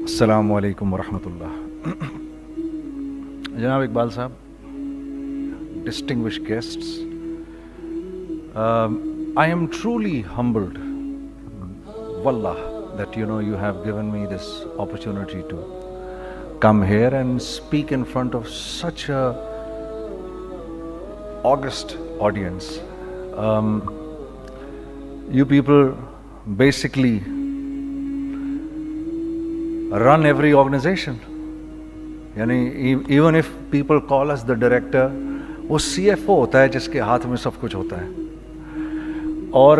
السلام علیکم ورحمۃ اللہ. جناب اقبال صاحب, distinguished guests, I am truly humbled, wallah, that you have given me this opportunity to come here and speak in front of such a august audience. You people basically run every organization. یعنی even if people call us the director, وہ CFO ہوتا ہے جس کے ہاتھ میں سب کچھ ہوتا ہے. اور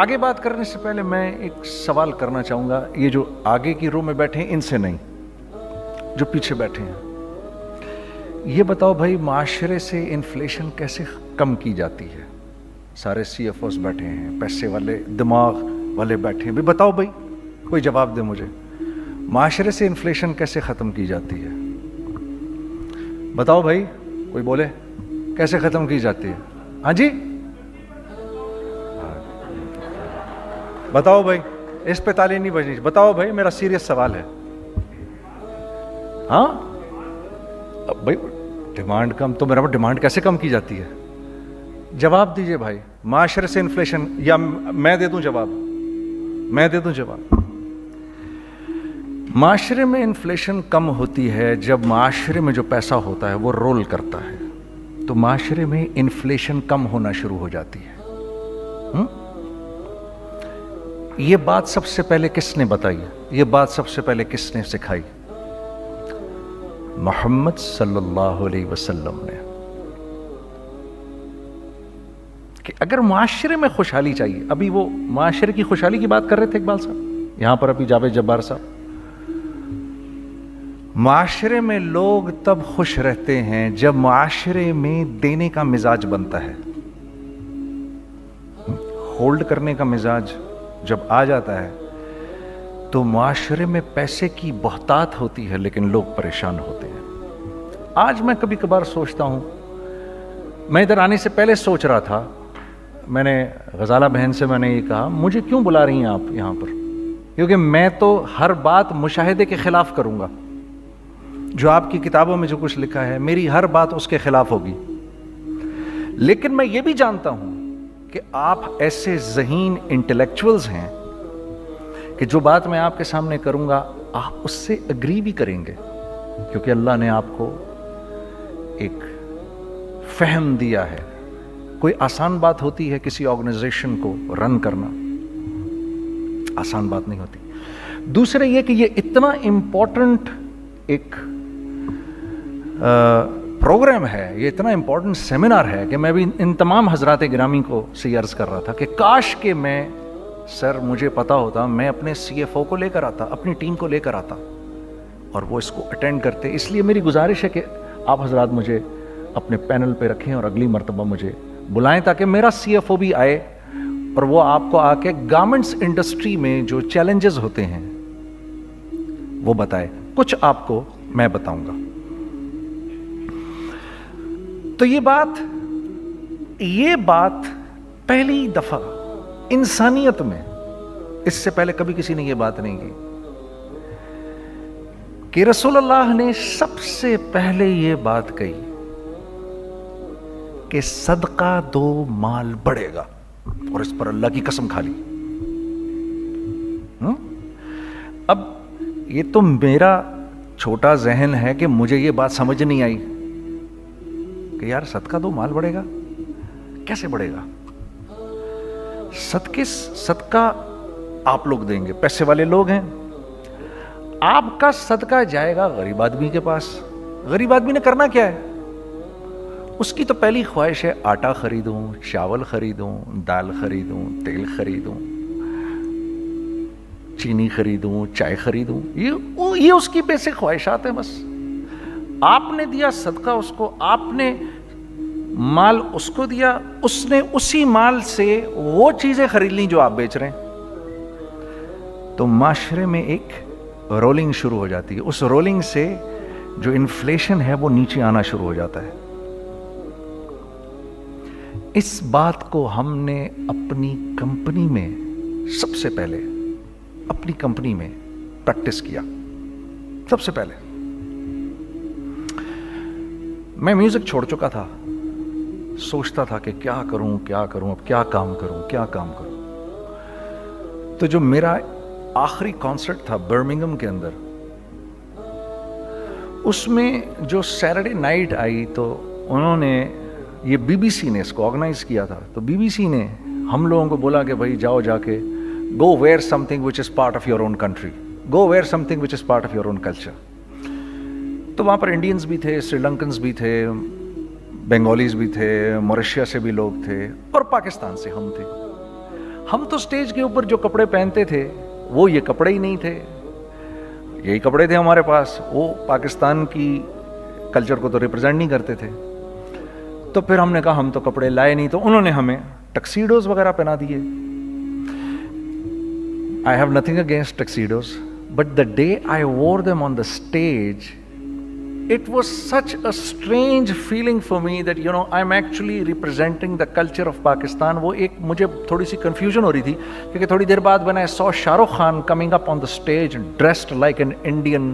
آگے بات کرنے سے پہلے میں ایک سوال کرنا چاہوں گا. یہ جو آگے کی رو میں بیٹھے ہیں ان سے نہیں, جو پیچھے بیٹھے ہیں, یہ بتاؤ بھائی معاشرے سے انفلیشن کیسے کم کی جاتی ہے؟ سارے CFOs بیٹھے ہیں, پیسے والے دماغ والے بیٹھے ہیں, بھی بتاؤ بھائی, کوئی جواب دے مجھے. معاشرے سے انفلیشن کیسے ختم کی جاتی ہے؟ بتاؤ بھائی, کوئی بولے کیسے ختم کی جاتی ہے؟ ہاں جی بتاؤ بھائی, اس پہ تالی نہیں بجنی. بتاؤ بھائی, میرا سیریس سوال ہے. ہاں بھائی, ڈیمانڈ کم تو میرا ڈیمانڈ کیسے کم کی جاتی ہے؟ جواب دیجئے بھائی. معاشرے سے انفلیشن, یا میں دے دوں جواب؟ میں دے دوں جواب. معاشرے میں انفلیشن کم ہوتی ہے جب معاشرے میں جو پیسہ ہوتا ہے وہ رول کرتا ہے, تو معاشرے میں انفلیشن کم ہونا شروع ہو جاتی ہے. یہ بات سب سے پہلے کس نے بتائی؟ یہ بات سب سے پہلے کس نے سکھائی؟ محمد صلی اللہ علیہ وسلم نے. کہ اگر معاشرے میں خوشحالی چاہیے, ابھی وہ معاشرے کی خوشحالی کی بات کر رہے تھے اقبال صاحب, یہاں پر ابھی جاوید جبار صاحب. معاشرے میں لوگ تب خوش رہتے ہیں جب معاشرے میں دینے کا مزاج بنتا ہے. ہولڈ کرنے کا مزاج جب آ جاتا ہے تو معاشرے میں پیسے کی بہتات ہوتی ہے لیکن لوگ پریشان ہوتے ہیں. آج میں کبھی کبھار سوچتا ہوں, میں ادھر آنے سے پہلے سوچ رہا تھا, میں نے غزالہ بہن سے میں نے یہ کہا, مجھے کیوں بلا رہی ہیں آپ یہاں پر؟ کیونکہ میں تو ہر بات مشاہدے کے خلاف کروں گا. جو آپ کی کتابوں میں جو کچھ لکھا ہے, میری ہر بات اس کے خلاف ہوگی. لیکن میں یہ بھی جانتا ہوں کہ آپ ایسے ذہین انٹلیکچوئلز ہیں کہ جو بات میں آپ کے سامنے کروں گا آپ اس سے اگری بھی کریں گے, کیونکہ اللہ نے آپ کو ایک فہم دیا ہے. کوئی آسان بات ہوتی ہے کسی آرگنائزیشن کو رن کرنا؟ آسان بات نہیں ہوتی. دوسرے یہ کہ یہ اتنا امپورٹنٹ ایک پروگرام ہے, یہ اتنا امپورٹنٹ سیمینار ہے کہ میں بھی ان تمام حضرات گرامی کو سے عرض کر رہا تھا کہ کاش کہ میں, سر مجھے پتا ہوتا, میں اپنے CFO کو لے کر آتا, اپنی ٹیم کو لے کر آتا اور وہ اس کو اٹینڈ کرتے. اس لیے میری گزارش ہے کہ آپ حضرات مجھے اپنے پینل پہ رکھیں اور اگلی مرتبہ مجھے بلائیں تاکہ میرا CFO بھی آئے اور وہ آپ کو آ کے گارمنٹس انڈسٹری میں جو چیلنجز ہوتے ہیں وہ بتائے. کچھ آپ کو میں بتاؤں گا. تو یہ بات پہلی دفعہ انسانیت میں, اس سے پہلے کبھی کسی نے یہ بات نہیں کی, کہ رسول اللہ نے سب سے پہلے یہ بات کہی کہ صدقہ دو مال بڑھے گا, اور اس پر اللہ کی قسم کھا لی. اب یہ تو میرا چھوٹا ذہن ہے کہ مجھے یہ بات سمجھ نہیں آئی کہ یار صدقہ دو مال بڑھے گا, کیسے بڑھے گا؟ صدقہ آپ لوگ دیں گے, پیسے والے لوگ ہیں, آپ کا صدقہ جائے گا غریب آدمی کے پاس. غریب آدمی نے کرنا کیا ہے؟ اس کی تو پہلی خواہش ہے آٹا خریدوں, چاول خریدوں, دال خریدوں, تیل خریدوں, چینی خریدوں, چائے خریدوں. یہ اس کی بیسک خواہشات ہیں بس. آپ نے دیا صدقہ اس کو, آپ نے مال اس کو دیا, اس نے اسی مال سے وہ چیزیں خرید لیں جو آپ بیچ رہے ہیں. تو معاشرے میں ایک رولنگ شروع ہو جاتی ہے. اس رولنگ سے جو انفلیشن ہے وہ نیچے آنا شروع ہو جاتا ہے. اس بات کو ہم نے اپنی کمپنی میں سب سے پہلے اپنی کمپنی میں پریکٹس کیا. سب سے پہلے میں میوزک چھوڑ چکا تھا, سوچتا تھا کہ کیا کروں, اب کیا کام کروں. تو جو میرا آخری کانسرٹ تھا برمنگھم کے اندر, اس میں جو سیٹرڈے نائٹ آئی تو انہوں نے, یہ بی بی سی نے اس کو آرگنائز کیا تھا, تو بی بی سی نے ہم لوگوں کو بولا کہ بھائی جاؤ جا کے go where something which is part of your own country, go where something which is part of your own culture. تو وہاں پر انڈینز بھی تھے, سری لنکنز بھی تھے, بنگالیز بھی تھے, موریشیا سے بھی لوگ تھے, اور پاکستان سے ہم تھے. ہم تو اسٹیج کے اوپر جو کپڑے پہنتے تھے وہ یہ کپڑے ہی نہیں تھے, یہی کپڑے تھے ہمارے پاس, وہ پاکستان کی کلچر کو تو ریپرزینٹ نہیں کرتے تھے. تو پھر ہم نے کہا ہم تو کپڑے لائے نہیں, تو انہوں نے ہمیں ٹکسیڈوز وغیرہ پہنا دیے. I have nothing against tuxedos, but the day I wore them on the stage, it was such a strange feeling for me that, you know, I'm actually representing the culture of Pakistan. وہ ایک مجھے تھوڑی سی confusion ہو رہی تھی, کیونکہ تھوڑی دیر بعد when I saw Shah Rukh Khan coming up on the stage dressed like an Indian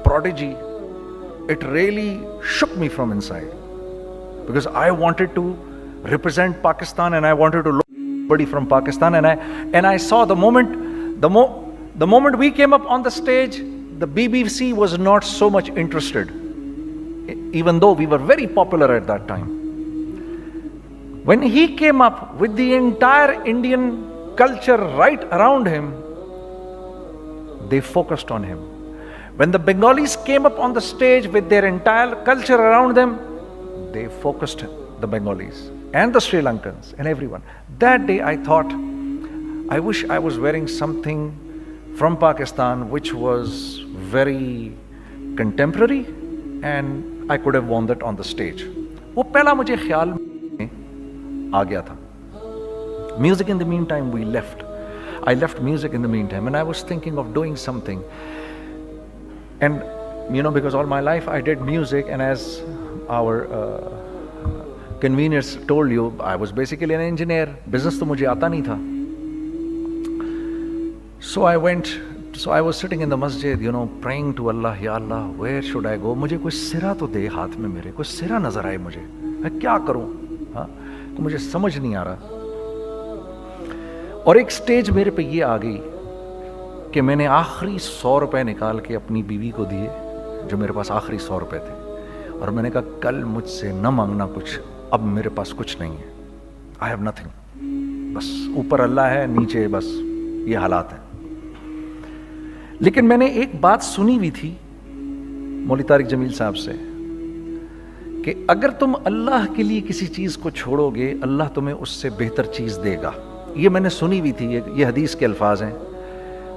prodigy, it really shook me from inside, because I wanted to represent Pakistan and I wanted to look somebody from Pakistan, and I saw the moment we came up on the stage, the BBC was not so much interested, even though we were very popular at that time. When he came up with the entire Indian culture right around him, they focused on him. When the Bengalis came up on the stage with their entire culture around them, they focused the Bengalis and the Sri Lankans and everyone. That day I thought, I wish I was wearing something from Pakistan which was very contemporary and I could have worn that on the stage. وہ پہلا مجھے خیال میں آ گیا تھا. Music in the meantime we left. I left music in the meantime and I was thinking of doing something. And you know, because all my life I did music, and as our conveners told you, I was basically an engineer. Business تو مجھے آتا نہیں تھا. So I was sitting in the masjid, you know, praying to Allah, Ya Allah, where should I go? مجھے کوئی سرا تو دے ہاتھ میں, میرے کوئی سرا نظر آئے مجھے, میں کیا کروں, ہاں مجھے سمجھ نہیں آ رہا. اور ایک سٹیج میرے پہ یہ آ گئی کہ میں نے آخری 100 روپے نکال کے اپنی بیوی کو دیے, جو میرے پاس آخری 100 روپے تھے, اور میں نے کہا کل مجھ سے نہ مانگنا کچھ, اب میرے پاس کچھ نہیں ہے, I have nothing, بس اوپر اللہ ہے, نیچے بس یہ حالات ہیں. لیکن میں نے ایک بات سنی ہوئی تھی مولوی طارق جمیل صاحب سے, کہ اگر تم اللہ کے لیے کسی چیز کو چھوڑو گے, اللہ تمہیں اس سے بہتر چیز دے گا. یہ میں نے سنی ہوئی تھی, یہ حدیث کے الفاظ ہیں.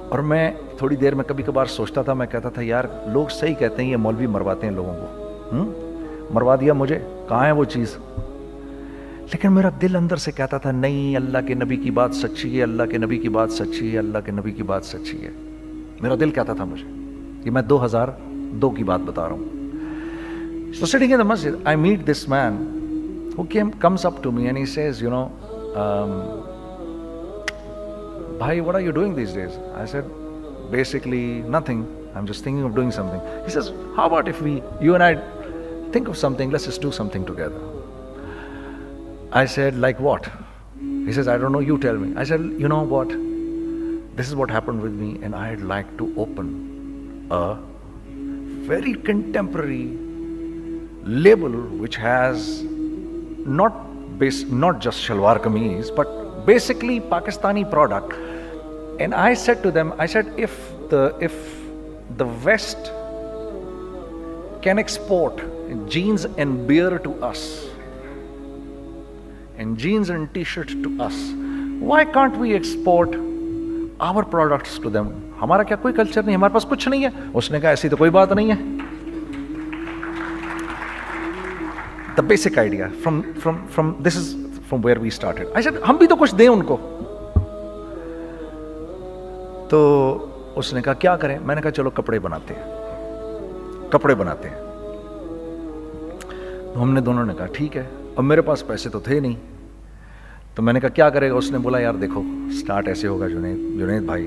اور میں تھوڑی دیر میں کبھی کبھار سوچتا تھا, میں کہتا تھا یار لوگ صحیح کہتے ہیں, یہ مولوی مرواتے ہیں لوگوں کو, مروا دیا مجھے, کہاں ہے وہ چیز. لیکن میرا دل اندر سے کہتا تھا نہیں, اللہ کے نبی کی بات سچی ہے, اللہ کے نبی کی بات سچی ہے, اللہ کے نبی کی بات سچی ہے. میرا دل کہتا تھا مجھے, یہ میں 2002 کی بات بتا رہا ہوں. So sitting in the masjid, I meet this man who comes up to me and he says, you know, Bhai, what are you doing these days? I said, basically nothing. I'm just thinking of doing something. He says, how about if you and I think of something, let's just do something together. I said, like what? He says, I don't know, you tell me. I said, you know what? This is what happened with me, and I'd like to open a very contemporary label which has not just shalwar kameez, but basically Pakistani product. And I said to them, I said, if the West can export jeans and beer to us, and jeans and t-shirts to us, why can't we export our products to them? ہمارا کیا کوئی culture نہیں, ہمارے پاس کچھ نہیں ہے. اس نے کہا ایسی تو کوئی بات نہیں ہے. The basic idea from this is from where we started. I said, ہم بھی تو کچھ دیں ان کو. تو اس نے کہا کیا کریں. میں نے کہا چلو کپڑے بناتے ہیں. ہم نے دونوں نے کہا ٹھیک ہے. اب میرے پاس پیسے تو تھے نہیں, تو میں نے کہا کیا کرے گا. اس نے بولا یار دیکھو, سٹارٹ ایسے ہوگا جنید بھائی,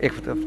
1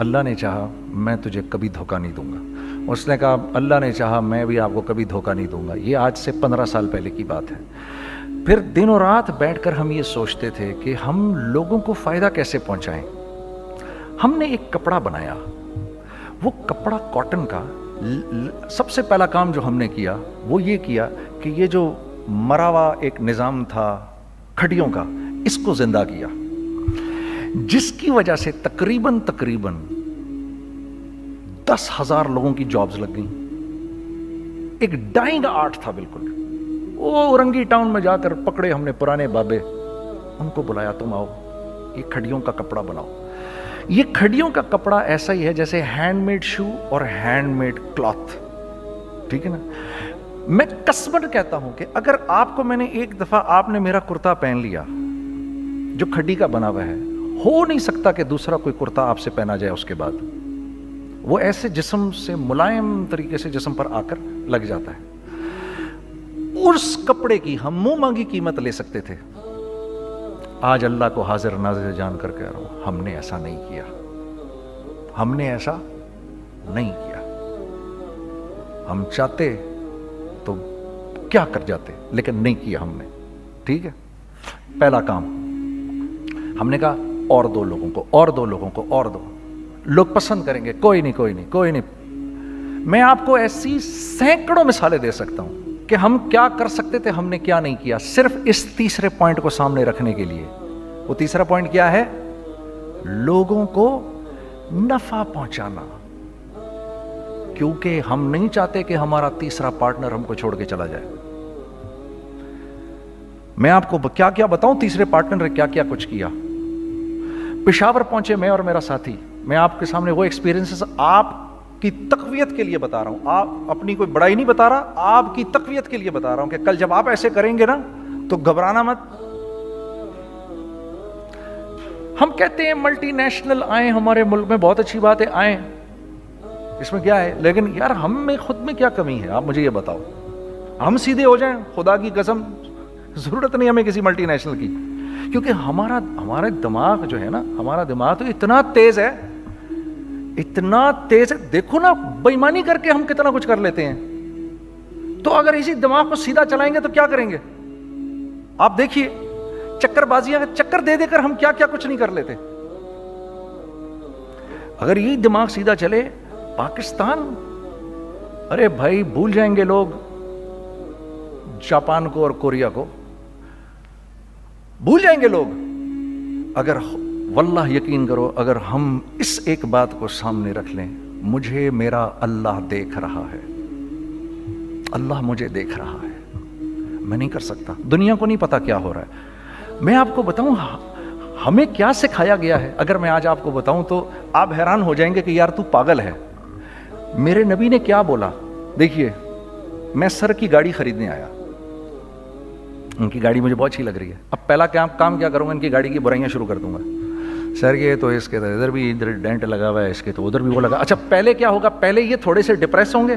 اللہ نے چاہا میں تجھے کبھی دھوکہ نہیں دوں گا. اس نے کہا اللہ نے چاہا میں بھی آپ کو کبھی دھوکہ نہیں دوں گا. یہ آج سے 15 سال پہلے کی بات ہے. پھر دن و رات بیٹھ کر ہم یہ سوچتے تھے کہ ہم لوگوں کو فائدہ کیسے پہنچائیں. ہم نے ایک کپڑا بنایا. وہ کپڑا کاٹن کا. سب سے پہلا کام جو ہم نے کیا وہ یہ کیا کہ یہ جو مرا ہوا ایک نظام تھا کھڑیوں کا, اس کو زندہ کیا, جس کی وجہ سے تقریباً 10,000 لوگوں کی جابز لگ گئیں. ایک ڈائنگ آرٹ تھا بالکل. وہ اورنگی ٹاؤن میں جا کر پکڑے ہم نے پرانے بابے, ان کو بلایا تم آؤ یہ کھڑیوں کا کپڑا بناؤ. یہ کھڑیوں کا کپڑا ایسا ہی ہے جیسے ہینڈ میڈ شو اور ہینڈ میڈ کلاتھ. ٹھیک ہے نا. میں قسمن کہتا ہوں کہ اگر آپ کو میں نے ایک دفعہ آپ نے میرا کرتا پہن لیا جو کھڑی کا بنا ہوا ہے, ہو نہیں سکتا کہ دوسرا کوئی کرتا آپ سے پہنا جائے اس کے بعد. وہ ایسے جسم سے ملائم طریقے سے جسم پر آ کر لگ جاتا ہے. اس کپڑے کی ہم منہ مانگی قیمت لے سکتے تھے. آج اللہ کو حاضر ناظر جان کر کہہ رہا ہوں, ہم نے ایسا نہیں کیا. ہم نے ایسا نہیں کیا. ہم چاہتے تو کیا کر جاتے, لیکن نہیں کیا ہم نے. ٹھیک ہے. پہلا کام ہم نے کہا اور دو لوگوں کو, اور دو لوگوں کو, اور دو لوگ پسند کریں گے. کوئی نہیں کوئی نہیں کوئی نہیں. میں آپ کو ایسی سینکڑوں مثالیں دے سکتا ہوں کہ ہم کیا کر سکتے تھے, ہم نے کیا نہیں کیا, صرف اس تیسرے پوائنٹ کو سامنے رکھنے کے لیے. وہ تیسرا پوائنٹ کیا ہے؟ لوگوں کو نفع پہنچانا. کیونکہ ہم نہیں چاہتے کہ ہمارا تیسرا پارٹنر ہم کو چھوڑ کے چلا جائے. میں آپ کو کیا کیا بتاؤں, تیسرے پارٹنر نے کیا کیا کچھ کیا. پشاور پہنچے میں اور میرا ساتھی. میں آپ کے سامنے وہ ایکسپیرینسز آپ کی تقویت کے لیے بتا رہا ہوں. آپ اپنی کوئی بڑائی نہیں بتا رہا, آپ کی تقویت کے لیے بتا رہا ہوں کہ کل جب آپ ایسے کریں گے نا تو گھبرانا مت. ہم کہتے ہیں ملٹی نیشنل آئیں ہمارے ملک میں, بہت اچھی بات ہے, آئیں, اس میں کیا ہے, لیکن یار ہم میں خود میں کیا کمی ہے, آپ مجھے یہ بتاؤ. ہم سیدھے ہو جائیں, خدا کی قسم ضرورت نہیں ہمیں کسی ملٹی نیشنل کی. کیونکہ ہمارا دماغ جو ہے نا, ہمارا دماغ تو اتنا تیز ہے, اتنا تیز ہے. دیکھو نا بےایمانی کر کے ہم کتنا کچھ کر لیتے ہیں. تو اگر اسی دماغ کو سیدھا چلائیں گے تو کیا کریں گے آپ دیکھیے. چکر بازیاں چکر دے دے کر ہم کیا کیا کچھ نہیں کر لیتے. اگر یہی دماغ سیدھا چلے, پاکستان, ارے بھائی بھول جائیں گے لوگ جاپان کو اور کوریا کو, بھول جائیں گے لوگ. اگر واللہ یقین کرو, اگر ہم اس ایک بات کو سامنے رکھ لیں, مجھے میرا اللہ دیکھ رہا ہے, اللہ مجھے دیکھ رہا ہے, میں نہیں کر سکتا. دنیا کو نہیں پتا کیا ہو رہا ہے. میں آپ کو بتاؤں ہمیں کیا سکھایا گیا ہے. اگر میں آج آپ کو بتاؤں تو آپ حیران ہو جائیں گے کہ یار تو پاگل ہے. میرے نبی نے کیا بولا. دیکھیے میں سر کی گاڑی خریدنے آیا, ان کی گاڑی مجھے بہت اچھی لگ رہی ہے. اب پہلا کام کیا کروں گا, ان کی گاڑی کی برائیاں شروع کر دوں گا. سر یہ تو اس کے ادھر بھی ادھر ڈینٹ لگا ہوا ہے, اس کے تو ادھر بھی وہ لگا. اچھا پہلے کیا ہوگا, پہلے یہ تھوڑے سے ڈپریس ہوں گے,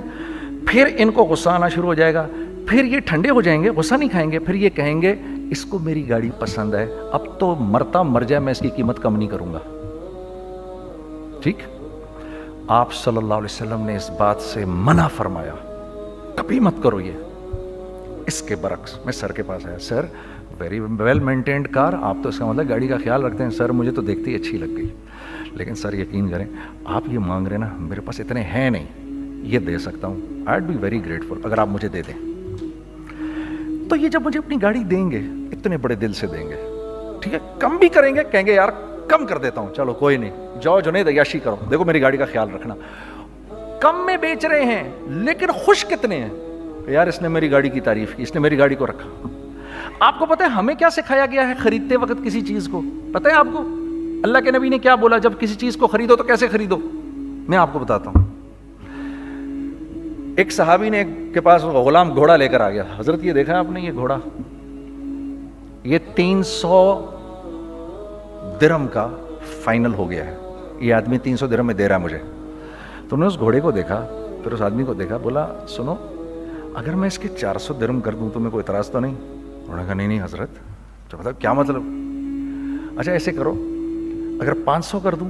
پھر ان کو غصہ آنا شروع ہو جائے گا, پھر یہ ٹھنڈے ہو جائیں گے, غصہ نہیں کھائیں گے, پھر یہ کہیں گے اس کو میری گاڑی پسند ہے, اب تو مرتا مر جائے میں اس کی قیمت کم نہیں کروں گا. ٹھیک. آپ صلی اللہ علیہ وسلم نے اس بات سے منع فرمایا, کبھی مت کرو یہ. اس کے برعکس میں سر کے پاس آیا, سر ویری ویل مینٹینڈ کار, آپ تو اس کا مطلب گاڑی کا خیال رکھتے ہیں. سر مجھے تو دیکھتے ہی اچھی لگ گئی, لیکن سر یقین کریں آپ یہ مانگ رہے نا, میرے پاس اتنے ہیں نہیں, یہ دے سکتا ہوں. I would be very grateful اگر آپ مجھے دے دیں. تو یہ جب مجھے اپنی گاڑی دیں گے, اتنے بڑے دل سے دیں گے, ٹھیک ہے, کم بھی کریں گے, کہیں گے یار کم کر دیتا ہوں, چلو کوئی نہیں, جاؤ جنید عیاشی کرو, دیکھو میری گاڑی کا خیال رکھنا. کم میں بیچ رہے ہیں لیکن خوش کتنے ہیں کہ یار اس نے میری گاڑی کی تعریف کی, اس نے میری گاڑی کو رکھا. آپ کو پتہ ہے ہمیں کیا سکھایا گیا ہے خریدتے وقت کسی چیز کو؟ پتہ ہے آپ کو اللہ کے نبی نے کیا بولا, جب کسی چیز کو خریدو تو کیسے خریدو؟ میں آپ کو بتاتا ہوں. ایک صحابی نے کے پاس غلام گھوڑا لے کر آ گیا. حضرت یہ دیکھا آپ نے, یہ گھوڑا یہ 300 درہم کا فائنل ہو گیا ہے, یہ آدمی 300 درہم میں دے رہا ہے مجھے. تو نے اس گھوڑے کو دیکھا, پھر اس آدمی کو دیکھا, بولا سنو اگر میں اس کے 400 درہم کر دوں تو میں کوئی اعتراض تو نہیں؟ انہوں نے کہا نہیں حضرت. تو مطلب کیا مطلب؟ اچھا ایسے کرو, اگر 500 کر دوں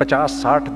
50, 60,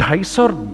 250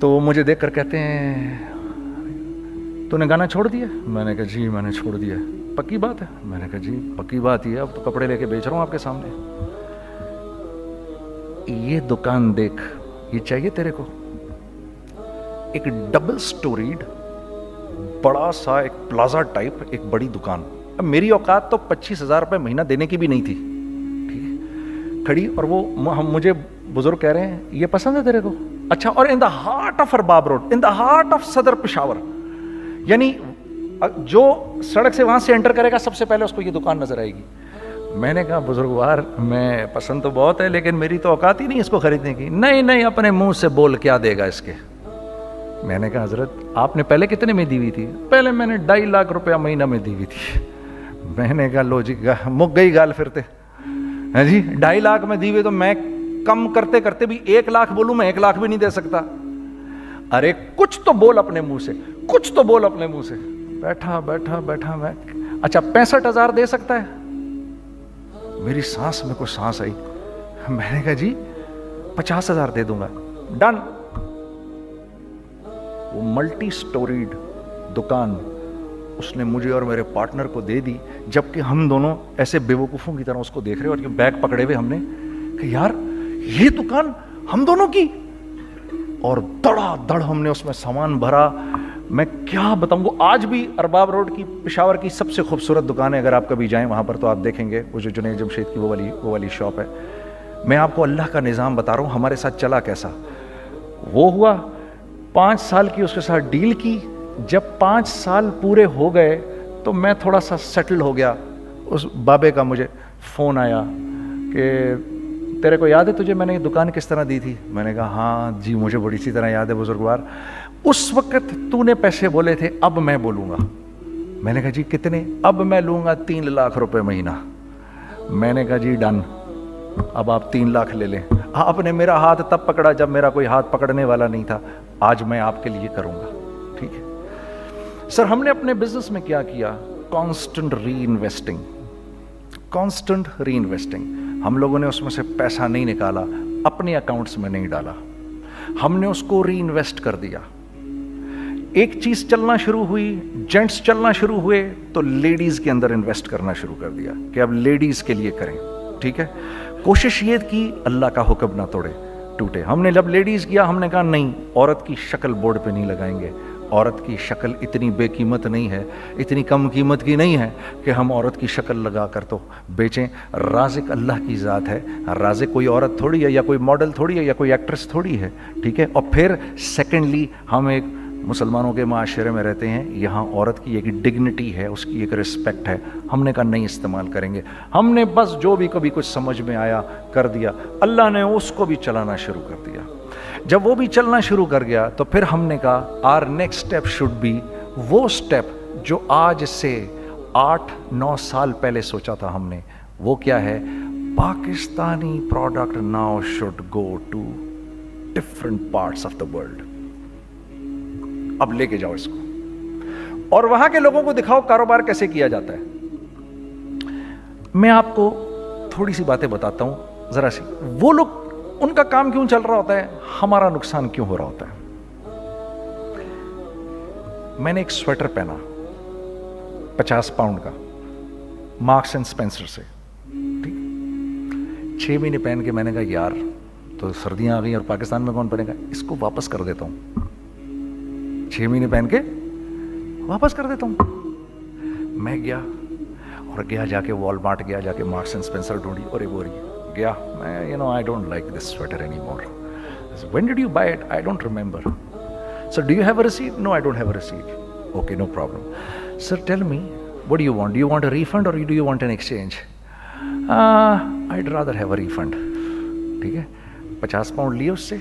تو وہ مجھے دیکھ کر کہتے ہیں تو نے گانا چھوڑ دیا؟ میں نے کہا جی میں نے چھوڑ دیا. پکی بات ہے؟ میں نے کہا جی پکی بات ہی ہے, اب تو کپڑے لے کے بیچ رہا ہوں آپ کے سامنے. یہ دکان دیکھ, یہ چاہیے تیرے کو؟ ایک ڈبل سٹوریڈ بڑا سا ایک پلازا ٹائپ ایک بڑی دکان. اب میری اوقات تو 25,000 روپے مہینہ دینے کی بھی نہیں تھی, ٹھیک ہے, کھڑی. اور وہ مجھے بزرگ کہہ رہے ہیں یہ پسند ہے تیرے کو؟ اچھا. اور in the heart of Arbab road, in the heart of Saddar Peshawar, یعنی جو سڑک سے وہاں سے انٹر کرے گا سب سے پہلے اس کو یہ دکان نظر آئے گی. میں نے کہا بزرگوار میں پسند تو بہت ہے لیکن میری تو اوقات ہی نہیں اس کو خریدنے کی. نہیں اپنے منہ سے بول کیا دے گا اس کے. میں نے کہا حضرت آپ نے پہلے کتنے میں دی ہوئی تھی؟ پہلے میں نے 2.5 لاکھ روپیہ مہینہ میں دی ہوئی تھی. میں نے کہا لو جی مک گئی گال پھرتے ہیں جی. 2.5 لاکھ میں دی ہوئی تو میں کم کرتے کرتے بھی 1 لاکھ بولوں, میں 1 لاکھ بھی نہیں دے سکتا. ارے کچھ تو بول اپنے منہ سے, کچھ تو بول اپنے منہ سے. بیٹھا میں اچھا 65,000 دے سکتا ہے؟ میری سانس میں کوئی سانس آئی. میں نے کہا جی 50,000 دے دوں گا. ڈن. وہ ملٹی سٹوریڈ دکان اس نے مجھے اور میرے پارٹنر کو دے دی, جبکہ ہم دونوں ایسے بیوقوفوں کی طرح اس کو دیکھ رہے اور بیگ پکڑے ہوئے ہم نے کہ یار یہ دکان ہم دونوں کی. اور دڑا دڑ ہم نے اس میں سامان بھرا. میں کیا بتاؤں, وہ آج بھی ارباب روڈ کی پشاور کی سب سے خوبصورت دکان ہے. اگر آپ کبھی جائیں وہاں پر تو آپ دیکھیں گے وہ جو جنید جمشید کی وہ والی شاپ ہے. میں آپ کو اللہ کا نظام بتا رہا ہوں ہمارے ساتھ چلا کیسا. وہ ہوا 5 سال کی اس کے ساتھ ڈیل کی. جب 5 سال پورے ہو گئے تو میں تھوڑا سا سیٹل ہو گیا. اس بابے کا مجھے فون آیا کہ تیرے کو یاد ہے تجھے میں نے یہ دکان کس طرح دی تھی؟ میں نے کہا ہاں جی مجھے بڑی سی طرح یاد ہے بزرگوار. اس وقت تو نے پیسے بولے تھے, اب میں بولوں گا. میں نے کہا جی کتنے؟ اب میں لوں گا 3 لاکھ روپے مہینہ. میں نے کہا جی ڈن, اب آپ 3 لاکھ لے لیں. آپ نے میرا ہاتھ تب پکڑا جب میرا کوئی ہاتھ پکڑنے والا نہیں تھا. آج میں آپ کے لیے کروں گا, ٹھیک ہے سر. ہم نے اپنے بزنس میں کیا کیا؟ کانسٹنٹ ری انویسٹنگ. ہم لوگوں نے اس میں سے پیسہ نہیں نکالا, اپنے اکاؤنٹس میں نہیں ڈالا, ہم نے اس کو ری انویسٹ کر دیا. ایک چیز چلنا شروع ہوئی, جینٹس چلنا شروع ہوئے تو لیڈیز کے اندر انویسٹ کرنا شروع کر دیا کہ اب لیڈیز کے لیے کریں, ٹھیک ہے. کوشش یہ کی اللہ کا حکم نہ ٹوٹے. ہم نے جب لیڈیز کیا ہم نے کہا نہیں, عورت کی شکل بورڈ پہ نہیں لگائیں گے. عورت کی شکل اتنی بے قیمت نہیں ہے, اتنی کم قیمت کی نہیں ہے کہ ہم عورت کی شکل لگا کر تو بیچیں. رازق اللہ کی ذات ہے. رازق کوئی عورت تھوڑی ہے, یا کوئی ماڈل تھوڑی ہے, یا کوئی ایکٹریس تھوڑی ہے, ٹھیک ہے. اور پھر سیکنڈلی ہم ایک مسلمانوں کے معاشرے میں رہتے ہیں, یہاں عورت کی ایک ڈگنیٹی ہے, اس کی ایک رسپیکٹ ہے. ہم نے کہا نہیں استعمال کریں گے. ہم نے بس جو بھی کبھی کچھ سمجھ میں آیا کر دیا. اللہ نے اس کو بھی چلانا شروع کر دیا. جب وہ بھی چلنا شروع کر گیا تو پھر ہم نے کہا our next step should be وہ اسٹیپ جو آج سے 8-9 سال پہلے سوچا تھا ہم نے. وہ کیا ہے؟ Pakistani product now should go to different parts of the world. اب لے کے جاؤ اس کو اور وہاں کے لوگوں کو دکھاؤ کاروبار کیسے کیا جاتا ہے. میں آپ کو تھوڑی سی باتیں بتاتا ہوں ذرا سی. وہ لوگ ان کا کام کیوں چل رہا ہوتا ہے, ہمارا نقصان کیوں ہو رہا ہوتا ہے. میں نے ایک سویٹر پہنا 50 پاؤنڈ کا مارکس اینڈ اسپینسر سے, ٹھیک. 6 مہینے پہن کے میں نے کہا یار تو سردیاں آ گئی اور پاکستان میں کون پہنے گا, اس کو واپس کر دیتا ہوں. 6 مہینے پہن کے واپس کر دیتا ہوں. میں گیا جا کے وال مارٹ گیا, جا کے مارکس اینڈ اسپینسر ڈھونڈی اور ایک بوری گیا. میں I don't like this sweater anymore. I said, when did you buy it? I don't remember. Sir, do you have a receipt? No, I don't have a receipt. Okay, no problem. Sir, tell me, what do you want? Do you want a refund or do you want an exchange? I'd rather have a refund. ٹھیک ہے. 50 pound لیے اس سے,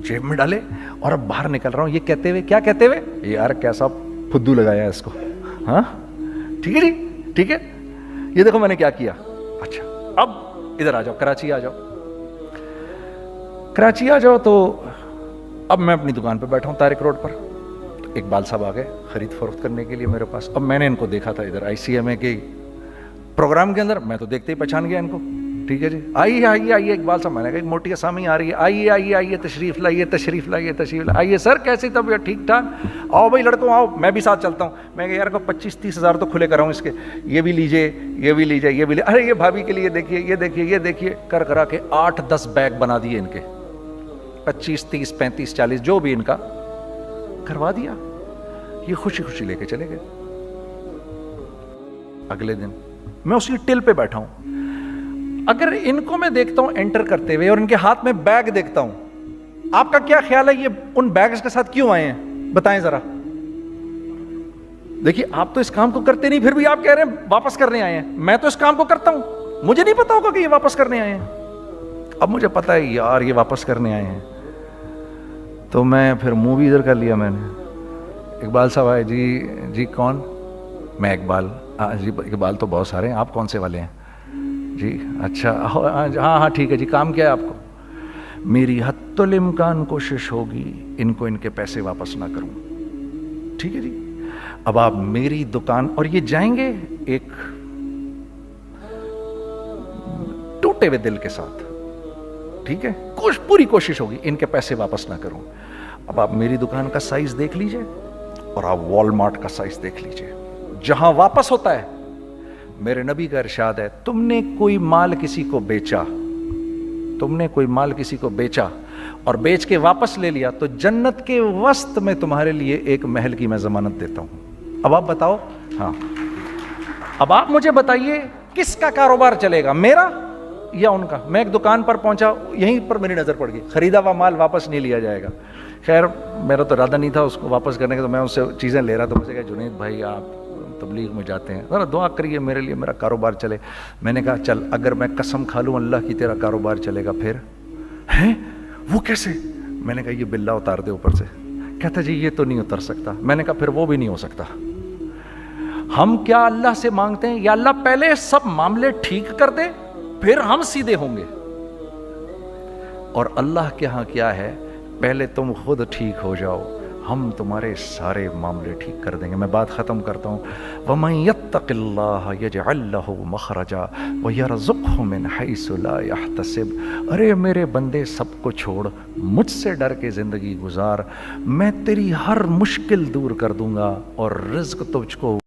جیب میں ڈالے اور اب باہر نکل رہا ہوں. یہ کہتے ہوئے, کیا کہتے ہوئے, یار کیسا پھدو لگایا ہے اس کو. ہاں ٹھیک ہے جی, ٹھیک ہے. یہ دیکھو میں نے کیا کیا. اچھا اب ادھر آ جاؤ, کراچی آ جاؤ. تو اب میں اپنی دکان پہ بیٹھا ہوں طارق روڈ پر. اقبال صاحب آ گئے خرید فروخت کرنے کے لیے میرے پاس. اب میں نے ان کو دیکھا تھا ادھر ICMA کے پروگرام کے اندر, میں تو دیکھتے ہی پہچان گیا ان کو. ٹھیک ہے جی، آئیے آئیے آئیے اقبال صاحب، میں نے کہا ایک موٹی اسامی آ رہی ہے، آئیے آئیے آئیے تشریف لائیے تشریف لائیے تشریف لائیے، آئیے سر کیسی طبیعت، ٹھیک ٹھاک، آؤ بھائی لڑکوں آؤ، میں بھی ساتھ چلتا ہوں۔ میں کہا یار کو 25-30 ہزار تو کھلے کراؤں اس کے، یہ بھی لیجیے یہ بھی لیجیے یہ بھی لیجیے، ارے یہ بھابھی کے لیے دیکھیے یہ دیکھیے یہ دیکھیے، کر کرا کے 8-10 بیگ بنا دیے ان کے، 25-30-35-40 جو بھی ان کا کروا دیا، یہ خوشی خوشی لے کے چلے گئے۔ اگلے دن میں اسی ٹل پہ بیٹھا ہوں، اگر ان کو میں دیکھتا ہوں انٹر کرتے ہوئے اور ان کے ہاتھ میں بیگ دیکھتا ہوں، آپ کا کیا خیال ہے یہ ان بیگز کے ساتھ کیوں آئے ہیں؟ بتائیں ذرا۔ دیکھیے آپ تو اس کام کو کرتے نہیں، پھر بھی آپ کہہ رہے ہیں واپس کرنے آئے ہیں۔ میں تو اس کام کو کرتا ہوں، مجھے نہیں پتا ہوگا کہ یہ واپس کرنے آئے ہیں۔ اب مجھے پتا ہے یار یہ واپس کرنے آئے ہیں، تو میں پھر منہ بھی ادھر کر لیا میں نے۔ اقبال صاحب آئے، جی کون؟ میں اقبال۔ جی اقبال تو بہت سارے ہیں، آپ کون سے والے ہیں؟ جی اچھا ہاں ٹھیک ہے جی، کام کیا ہے آپ کو؟ میری حتی الامکان کوشش ہوگی ان کو ان کے پیسے واپس نہ کروں، ٹھیک ہے جی۔ اب آپ میری دکان، اور یہ جائیں گے ایک ٹوٹے ہوئے دل کے ساتھ، ٹھیک ہے، پوری کوشش ہوگی ان کے پیسے واپس نہ کروں۔ اب آپ میری دکان کا سائز دیکھ لیجئے اور آپ وال مارٹ کا سائز دیکھ لیجئے، جہاں واپس ہوتا ہے، میرے نبی کا ارشاد ہے، تم نے کوئی مال کسی کو بیچا، تم نے کوئی مال کسی کو بیچا اور بیچ کے واپس لے لیا، تو جنت کے وسط میں تمہارے لیے ایک محل کی میں ضمانت دیتا ہوں۔ اب آپ بتاؤ، ہاں اب آپ مجھے بتائیے کس کا کاروبار چلے گا، میرا یا ان کا؟ میں ایک دکان پر پہنچا، یہیں پر میری نظر پڑ گئی، خریدا ہوا مال واپس نہیں لیا جائے گا۔ خیر میرا تو ارادہ نہیں تھا اس کو واپس کرنے کا، تو میں اس سے چیزیں لے رہا، تو مجھے کہا جنید بھائی آپ تبلیغ میں جاتے ہیں، ذرا دعا کریے میرے لیے، میرا کاروبار چلے۔ میں نے کہا چل اگر میں قسم کھا لوں اللہ کی تیرا کاروبار چلے گا، پھر ہیں وہ کیسے؟ میں نے کہا یہ باللہ اتار دے اوپر سے۔ کہتا جی یہ تو نہیں اتر سکتا۔ میں نے کہا پھر وہ بھی نہیں ہو سکتا۔ ہم کیا اللہ سے مانگتے ہیں، یا اللہ پہلے سب معاملے ٹھیک کر دے پھر ہم سیدھے ہوں گے، اور اللہ کے ہاں کیا ہے، پہلے تم خود ٹھیک ہو جاؤ، ہم تمہارے سارے معاملے ٹھیک کر دیں گے۔ میں بات ختم کرتا ہوں، وَمَن يَتَّقِ اللَّهَ يَجْعَل لَّهُ مَخْرَجًا وَيَرْزُقْهُ مِنْ حَيْثُ لَا يَحْتَسِبُ۔ ارے میرے بندے سب کو چھوڑ، مجھ سے ڈر کے زندگی گزار، میں تیری ہر مشکل دور کر دوں گا اور رزق تجھ کو